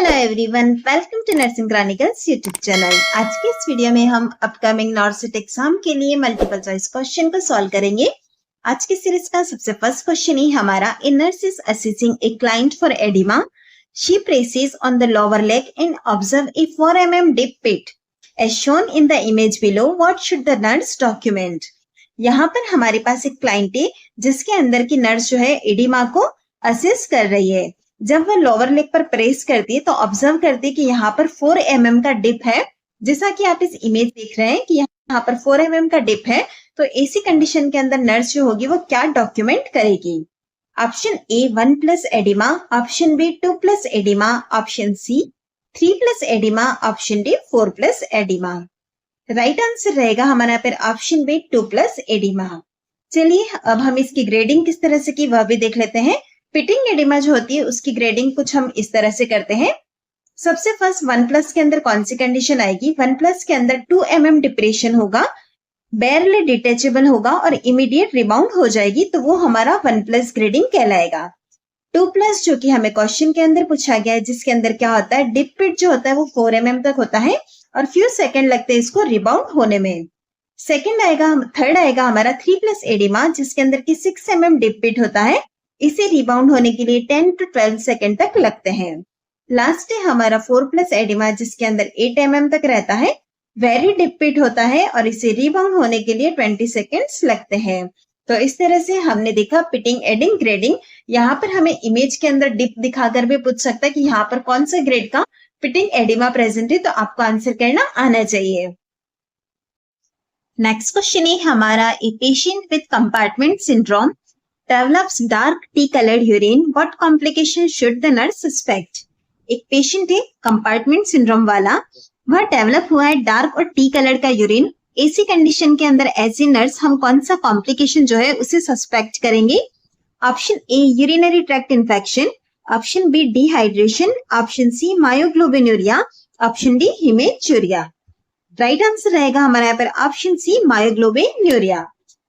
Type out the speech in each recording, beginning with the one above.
Hello everyone, welcome to nursing chronicles YouTube channel. आज के इस वीडियो में हम अपकमिंग नॉर्सिट एग्जाम के लिए मल्टीपल चॉइस क्वेश्चन को सॉल्व करेंगे। आज की सीरीज का सबसे फर्स्ट क्वेश्चन ही हमारा, a nurse is assessing a client for oedema, she presses on the lower leg and observe a 4 mm deep pit as shown in the image below. What should the nurse document? यहाँ पर हमारे पास एक client है जिसके अंदर की nurse जो है एडिमा को असेस कर रही है। जब वह लोअर लेग पर प्रेस करती है तो ऑब्जर्व करती है कि यहाँ पर 4 mm का डिप है। जैसा कि आप इस इमेज देख रहे हैं कि यहाँ पर 4 mm का डिप है, तो ऐसी कंडीशन के अंदर नर्स जो होगी वो क्या डॉक्यूमेंट करेगी? Option A 1+ oedema, option B 2+ oedema, option C 3+ oedema, option D 4+ oedema. Right answer रहेगा हमारा यहाँ पर ऑप्शन बी 2+ एडिमा। चलिए अब हम इसकी ग्रेडिंग किस तरह से की वह भी देख लेते हैं। पिटिंग एडिमा जो होती है उसकी ग्रेडिंग कुछ हम इस तरह से करते हैं। सबसे फर्स्ट 1+ के अंदर कौन सी कंडीशन आएगी? 1+ के अंदर 2 mm डिप्रेशन होगा, बेरली डिटेचेबल होगा और इमीडिएट रिबाउंड हो जाएगी, तो वो हमारा 1+ ग्रेडिंग कहलाएगा। 2+ जो कि हमें क्वेश्चन के अंदर पूछा गया है, जिसके अंदर क्या होता है, डिप पिट जो होता है वो 4 mm तक होता है और फ्यू सेकेंड लगते हैं इसको रिबाउंड होने में। थर्ड आएगा हमारा 3+ एडिमा, जिसके अंदर की 6 mm डिप पिट होता है, इसे रिबाउंड होने के लिए 10 to 12 सेकेंड तक लगते हैं। लास्ट है हमारा 4+ एडिमा, जिसके अंदर 8 mm तक रहता है, वेरी डिप पिट होता है और इसे रिबाउंड होने के लिए 20 सेकेंड्स लगते हैं। तो इस तरह से हमने देखा पिटिंग, एडिंग, ग्रेडिंग। यहाँ पर हमें इमेज के अंदर डिप दिखाकर भी पूछ सकता है कि यहाँ पर कौन सा ग्रेड का पिटिंग एडिमा प्रेजेंट है, तो आपको आंसर करना आना चाहिए। नेक्स्ट क्वेश्चन है हमारा, a patient with compartment syndrome develops dark tea colored urine. What complication should the nurse suspect? एक पेशेंट है कंपार्टमेंट सिंड्रोम वाला, वह डेवलप हुआ है डार्क और टी कलर का यूरिन। ऐसी कंडीशन के अंदर एज ए नर्स हम कौन सा कॉम्प्लिकेशन जो है उसे सस्पेक्ट करेंगे? Option A urinary tract infection, option B dehydration, option C myoglobinuria, option D haematuria. Right answer रहेगा हमारा यहाँ पर ऑप्शन सी मायोग्लोबिनूरिया।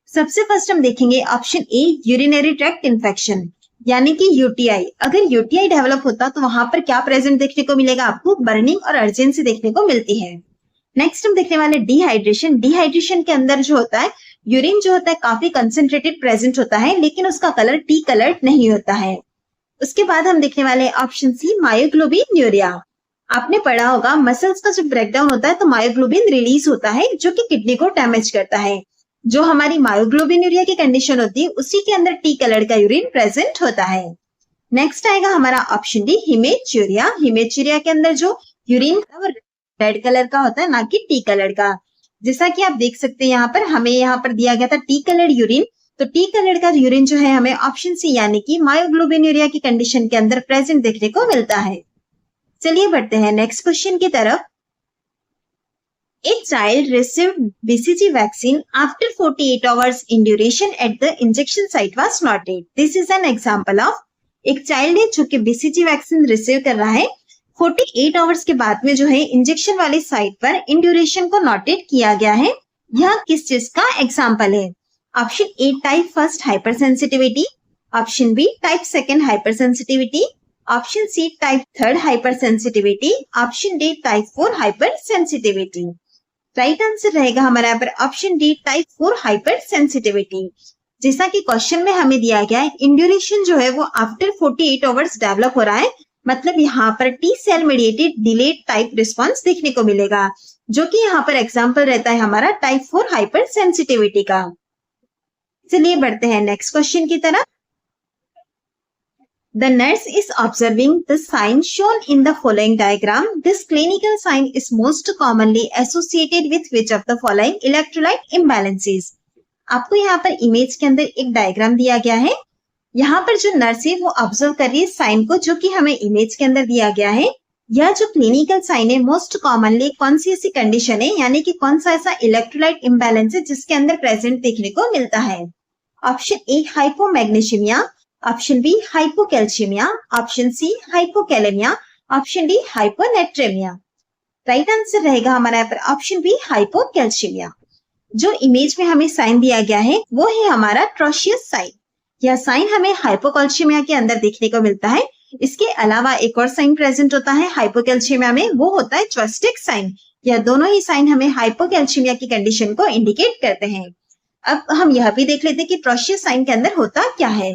सबसे फर्स्ट हम देखेंगे option A urinary tract infection यानी कि यूटीआई। अगर यूटीआई डेवलप होता तो वहां पर क्या प्रेजेंट देखने को मिलेगा? आपको बर्निंग और अर्जेंसी देखने को मिलती है। नेक्स्ट हम देखने वाले डिहाइड्रेशन। डिहाइड्रेशन के अंदर जो होता है यूरिन जो होता है काफी कंसेंट्रेटेड प्रेजेंट होता है, लेकिन उसका कलर टी कलर्ड नहीं होता है। उसके बाद हम देखने वाले ऑप्शन सी मायोग्लोबिनूरिया। आपने पढ़ा होगा मसल्स का जब ब्रेकडाउन होता है तो मायोग्लोबिन रिलीज होता है जो कि किडनी को डैमेज करता है। जो हमारी मायोग्लोबिनूरिया की कंडीशन होती है उसी के अंदर टी कलर का यूरिन प्रेजेंट होता है। नेक्स्ट आएगा हमारा ऑप्शन डी हिमेचूरिया। हिमेचूरिया के अंदर जो यूरिन वो रेड कलर का होता है, ना कि टी कलर का। जैसा कि आप देख सकते हैं यहाँ पर दिया गया था टी कलर यूरिन, तो टी कलर का यूरिन जो है हमें ऑप्शन सी यानी कि मायोग्लोबिनूरिया की कंडीशन के अंदर प्रेजेंट देखने को मिलता है। चलिए बढ़ते हैं नेक्स्ट क्वेश्चन की तरफ। A child received BCG vaccine after 48 hours in duration at the injection site was noted. This is an example of एक चाइल्ड है जो कि BCG वैक्सीन रिसीव कर रहा है, 48 आवर्स के बाद में जो है इंजेक्शन वाली साइट पर इन ड्यूरेशन को नोटेड किया गया है। यह किस चीज का एग्जाम्पल है? Option A type first hypersensitivity, option B type second hypersensitivity, option C type third hypersensitivity, option D type 4 hypersensitivity. Right answer रहेगा हमारा यहाँ पर option D type 4 hypersensitivity. जैसा कि question में हमें दिया गया है इंड्यूरेशन जो है वो आफ्टर 48 आवर्स डेवलप हो रहा है, मतलब यहाँ पर T cell mediated delayed type response देखने को मिलेगा, जो कि यहाँ पर एग्जाम्पल रहता है हमारा टाइप 4 हाइपर सेंसिटिविटी का। चलिए बढ़ते हैं नेक्स्ट क्वेश्चन की तरफ। The nurse is observing the sign shown in the following diagram. This clinical sign is most commonly associated with which of the following electrolyte imbalances? आपको यहाँ पर इमेज के अंदर एक डायग्राम दिया गया है। यहाँ पर जो नर्स है वो ऑब्जर्व कर रही है साइन को, जो कि हमें इमेज के अंदर दिया गया है। यह जो क्लिनिकल साइन है मोस्ट कॉमनली कौन सी ऐसी कंडीशन है, यानी कि कौन सा ऐसा इलेक्ट्रोलाइट इम्बैलेंस है जिसके अंदर प्रेजेंट देखने को मिलता है? Option A hypomagnesaemia, option B hypocalcaemia, option C hypokalaemia, option D hyponatraemia. Right answer रहेगा हमारा यहाँ पर ऑप्शन बी हाइपोकैल्शियमिया। जो इमेज में हमें साइन दिया गया है वो है हमारा ट्रोशियस साइन। यह साइन हमें हाइपोकैल्शियमिया के अंदर देखने को मिलता है। इसके अलावा एक और साइन प्रेजेंट होता है हाइपोकैल्शियमिया में, वो होता है ट्विस्टिक साइन। यह दोनों ही साइन हमें हाइपोकैल्शियमिया की कंडीशन को इंडिकेट करते हैं। अब हम यह भी देख लेते हैं कि प्रोशियस साइन के अंदर होता क्या है।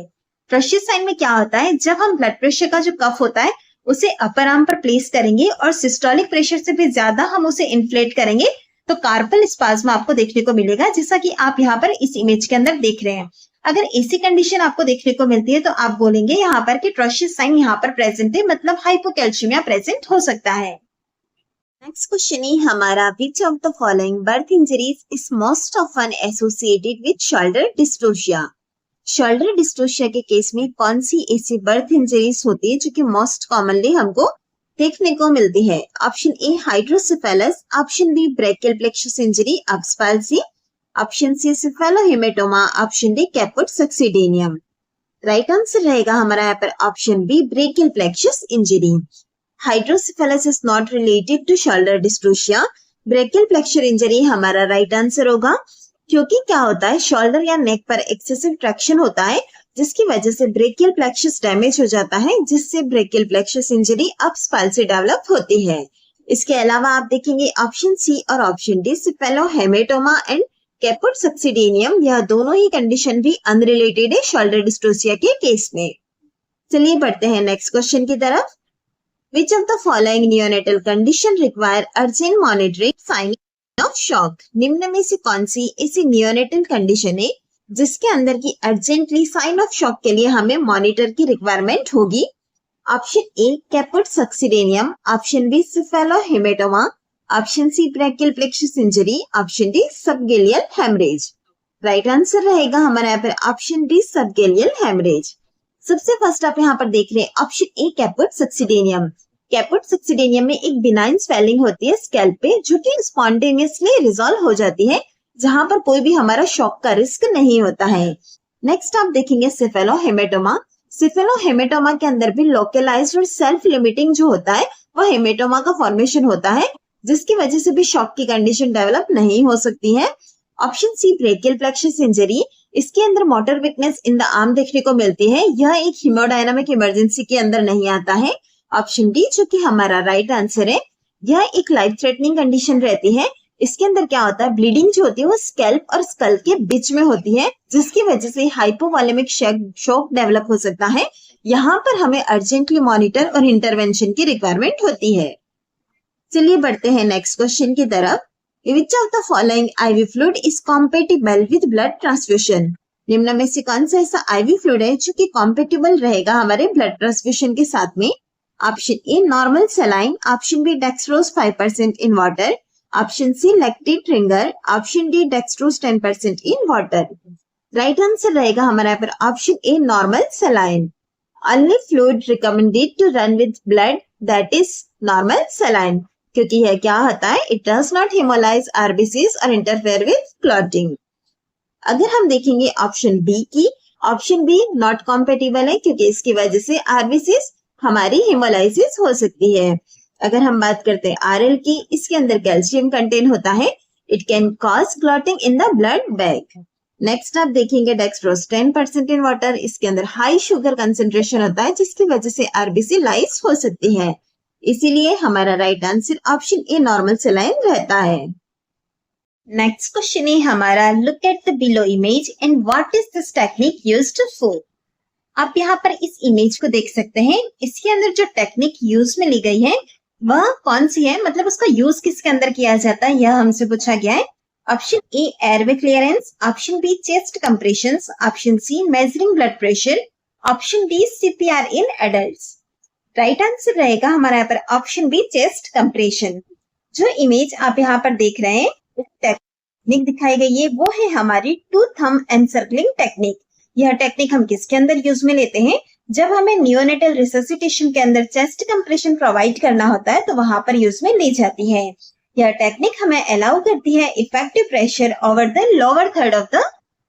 प्रोशियस साइन में क्या होता है, जब हम ब्लड प्रेशर का जो कफ होता है उसे अपर आर्म पर प्लेस करेंगे और सिस्टोलिक प्रेशर से भी ज्यादा हम उसे इन्फ्लेट करेंगे तो कार्पल स्पाज्म आपको देखने को मिलेगा, जैसा कि आप यहाँ पर इस इमेज के अंदर देख रहे हैं। अगर ऐसी कंडीशन आपको देखने को मिलती है तो आप बोलेंगे यहाँ पर कि प्रोशियस साइन यहाँ पर प्रेजेंट है, मतलब हाइपोकैल्शियमिया प्रेजेंट हो सकता है। नेक्स्ट क्वेश्चन है हमारा, which of the following birth injuries is most often associated with shoulder dystocia. Shoulder dystocia के केस में कौन सी ऐसी बर्थ इंजरीज होती है जो कि मोस्ट कॉमनली हमको देखने को मिलती है। Option A hydrocephalus, option B brachial plexus injury Erb's palsy, option C cephalohaematoma, option D caput succedaneum. Right answer रहेगा हमारा यहाँ पर option B brachial plexus injury. Hydrocephalus is not related to shoulder dystocia. Brachial plexus injury हमारा right answer होगा, क्योंकि क्या होता है शोल्डर या नेक पर एक्सेसिव ट्रैक्शन होता है जिसकी वजह से ब्रेकियल प्लेक्सस डैमेज हो जाता है, जिससे brachial plexus injury Erb's palsy develop होती है। इसके अलावा आप देखेंगे ऑप्शन सी और option D cephalohaematoma and caput succedaneum, यह दोनों ही कंडीशन भी अनरिलेटेड है शोल्डर डिस्टोशिया के केस में। चलिए बढ़ते हैं नेक्स्ट क्वेश्चन की तरफ। Which of the following neonatal condition require urgent monitoring sign of shock? निम्न में से कौन सी ऐसी neonatal condition है जिसके अंदर की अर्जेंटली साइन ऑफ शॉक के लिए हमें मॉनिटर की रिक्वायरमेंट होगी। Option A caput succedaneum, option B cephalohaematoma, option C brachial plexus injury, option D subgaleal haemorrhage. Right answer रहेगा हमारा यहाँ पर ऑप्शन डी सबगेलियल हेमरेज। सबसे फर्स्ट आप यहाँ पर देख रहे हैं option A caput succedaneum. Caput succedaneum में एक बिनाइन स्वेलिंग होती है स्कैल्प पे जो कि स्पॉन्टेनियसली रिजॉल्व हो जाती है, जहां पर कोई भी हमारा शॉक का रिस्क नहीं होता है। नेक्स्ट आप देखेंगे सिफेलोहेमेटोमा। सिफेलोहेमेटोमा के अंदर भी लोकलाइज्ड और सेल्फ लिमिटिंग जो होता है वह हेमेटोमा का फॉर्मेशन होता है, जिसकी वजह से भी शॉक की कंडीशन डेवलप नहीं हो सकती है। Option C brachial plexus injury, इसके अंदर motor weakness in the arm देखने को मिलती है, यह एक हीमोडायनामिक इमरजेंसी के अंदर नहीं आता है। ऑप्शन डी जो कि हमारा राइट आंसर है, यह एक लाइफ थ्रेटनिंग कंडीशन रहती है। इसके अंदर क्या होता है ब्लीडिंग जो होती है वो स्कैल्प और स्कल के बीच में होती है, जिसकी वजह से हाइपोवॉलेमिक शॉक डेवलप हो सकता है। यहाँ पर हमें अर्जेंटली मॉनिटर और इंटरवेंशन की रिक्वायरमेंट होती है। चलिए बढ़ते हैं नेक्स्ट क्वेश्चन की तरफ। Which of the following IV fluid is compatible with blood transfusion? निम्न में से कौन सा ऐसा IV फ्लूइड है जो कि कॉम्पेटिबल रहेगा हमारे ब्लड ट्रांसफ्यूजन के साथ में। Option A normal saline, option B dextrose 5% in water, option C lactate Ringer, option D dextrose 10% in water. Right answer रहेगा हमारा यहाँ पर option A normal saline. Only fluid recommended to run with blood that is normal saline, क्योंकि यह क्या होता है it does not haemolyse RBCs और इंटरफेयर विद क्लॉटिंग। अगर हम देखेंगे ऑप्शन बी की, ऑप्शन बी नॉट कॉम्पेटिबल है क्योंकि इसकी वजह से आरबीसीज हमारी हेमोलाइसिस हो सकती है। अगर हम बात करते हैं आरएल की, इसके अंदर कैल्शियम कंटेन होता है, it can cause clotting in the blood bag. Next आप देखेंगे डेक्सट्रोज 10% इन वाटर, इसके अंदर हाई शुगर कंसेंट्रेशन होता है जिसकी वजह से आरबीसी लाइस हो सकती है, इसीलिए हमारा right answer option A normal saline रहता है। नेक्स्ट क्वेश्चन है हमारा, look at the below image and what is this technique used for. आप यहाँ पर इस इमेज को देख सकते हैं, इसके अंदर जो टेक्निक यूज में ली गई है वह कौन सी है, मतलब उसका यूज किसके अंदर किया जाता है यह हमसे पूछा गया है। Option A airway clearance, option B chest compressions, option C measuring blood pressure, option D CPR in adults. Right answer रहेगा हमारा यहाँ पर ऑप्शन बी चेस्ट कंप्रेशन। जो इमेज आप यहाँ पर देख रहे हैं टेक्निक दिखाई गई है वो है हमारी टू थंब एनसर्कलिंग टेक्निक। यह टेक्निक हम किसके अंदर यूज में लेते हैं, जब हमें नियोनेटल रिससिटेशन के अंदर चेस्ट कंप्रेशन प्रोवाइड करना होता है तो वहां पर यूज में ली जाती है। यह टेक्निक हमें अलाउ करती है effective pressure over the lower third of the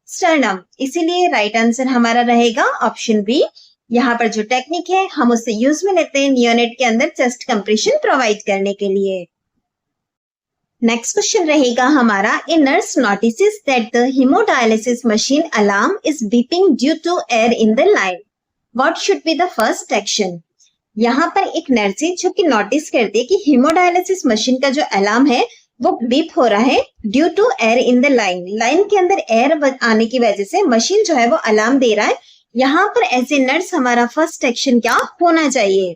sternum, इसीलिए राइट आंसर हमारा रहेगा ऑप्शन बी। यहाँ पर जो टेक्निक है हम उसे यूज में लेते हैं नियोनेट के अंदर चेस्ट कंप्रेशन प्रोवाइड करने के लिए। नेक्स्ट क्वेश्चन रहेगा हमारा, a nurse notices that the haemodialysis machine alarm is beeping due to air in the line, what should be the first action. यहाँ पर एक नर्स है जो कि नोटिस करती है कि हीमोडायलिसिस मशीन का जो अलार्म है वो बीप हो रहा है due to air in the line के अंदर एयर आने की वजह से मशीन जो है वो अलार्म दे रहा है। यहाँ पर एज ए नर्स हमारा फर्स्ट एक्शन क्या होना चाहिए?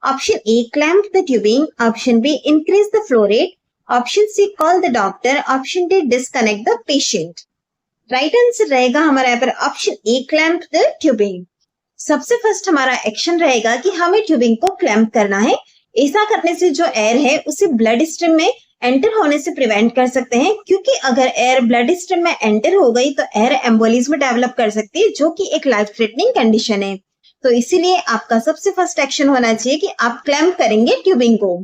Option A, clamp the tubing. Option B, increase the flow rate. Option C, call the doctor. Option D, disconnect the patient. Right answer रहेगा हमारा यहाँ पर option A, clamp the tubing. सबसे first हमारा action रहेगा कि हमें ट्यूबिंग को क्लैम्प करना है। ऐसा करने से जो एयर है उसे ब्लड स्ट्रीम में एंटर होने से प्रिवेंट कर सकते हैं, क्योंकि अगर एयर ब्लड स्ट्रीम में एंटर हो गई तो एयर एम्बोलिज्म डेवलप कर सकती है, जो कि एक लाइफ थ्रेटनिंग कंडीशन है। तो इसीलिए आपका सबसे फर्स्ट एक्शन होना चाहिए कि आप क्लैम्प करेंगे ट्यूबिंग को।